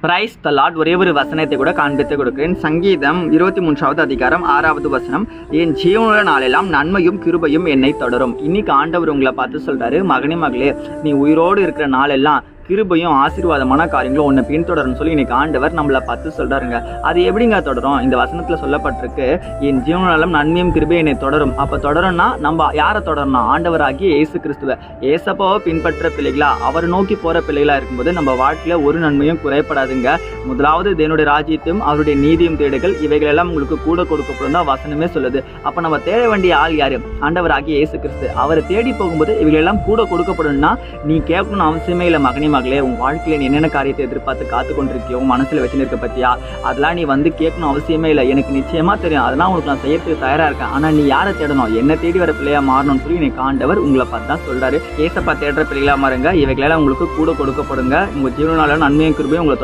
Praise the Lord. ஒரே ஒரு வசனத்தை கூட காண்பித்து கொடுக்கிறேன். சங்கீதம் 23வது அதிகாரம் 6வது வசனம். என் ஜீவனுள்ள நாளெல்லாம் நன்மையும் கிருபையும் என்னை தொடரும். இன்னைக்கு ஆண்டவர் உங்களை பார்த்து சொல்றாரு, மகனே மகளே, நீ உயிரோடு இருக்கிற நாளெல்லாம் கிருபையும் ஆசீர்வாதமான காரியங்களும் ஒன்று பின்தொடரும்னு சொல்லி இன்னைக்கு ஆண்டவர் நம்மளை பார்த்து சொல்றாருங்க. அது எப்படிங்க தொடரும்? இந்த வசனத்துல சொல்லப்பட்டிருக்கு, என் ஜீவனாலும் நன்மையும் கிருபை என்னை தொடரும். அப்ப தொடரும்னா நம்ம யாரை தொடரணும்? ஆண்டவராகிய இயேசு கிறிஸ்துவ. ஏசப்பாவை பின்பற்ற பிள்ளைகளா, அவர் நோக்கி போற பிள்ளைகளா இருக்கும்போது நம்ம வாழ்க்கையில ஒரு நன்மையும் குறைப்படாதுங்க. முதலாவது தேவனுடைய ராஜ்யத்தையும் அவருடைய நீதியும் தேடுகள், இவைகள் எல்லாம் உங்களுக்கு கூட கொடுக்கப்படும் தான் வசனமே சொல்லுது. அப்ப நம்ம தேட வேண்டிய ஆள் யாரு? ஆண்டவராகிய இயேசு கிறிஸ்து. அவரை தேடி போகும்போது இவைகள் எல்லாம் கூட கொடுக்கப்படும்னா நீ கேட்கணும்னு அவசியமே இல்லை. மகனே மகளே, உன் வாழ்க்கையில நீ என்னென்ன காரியத்தை எதிர்பார்த்து காத்து கொண்டிருக்கியோ, மனசுல வச்சுருக்க பத்தியா, அதெல்லாம் நீ வந்து கேட்கணும் அவசியமே இல்லை. எனக்கு நிச்சயமா தெரியும், அதெல்லாம் உங்களுக்கு நான் செய்யறதுக்கு தயாரா இருக்கேன். ஆனா நீ யாரை தேடணும்? என்ன தேடி வர பிள்ளையா மாறணும்னு சொல்லி இன்னைக்கு ஆண்டவர் உங்களை பார்த்து தான் சொல்றாரு. ஏசப்பா தேடுற பிள்ளைகளா மாறுங்க, இவைகளெல்லாம் உங்களுக்கு கூட கொடுக்கப்படுங்க. உங்க ஜீவனால நன்மையும் கிருபையும் உங்களை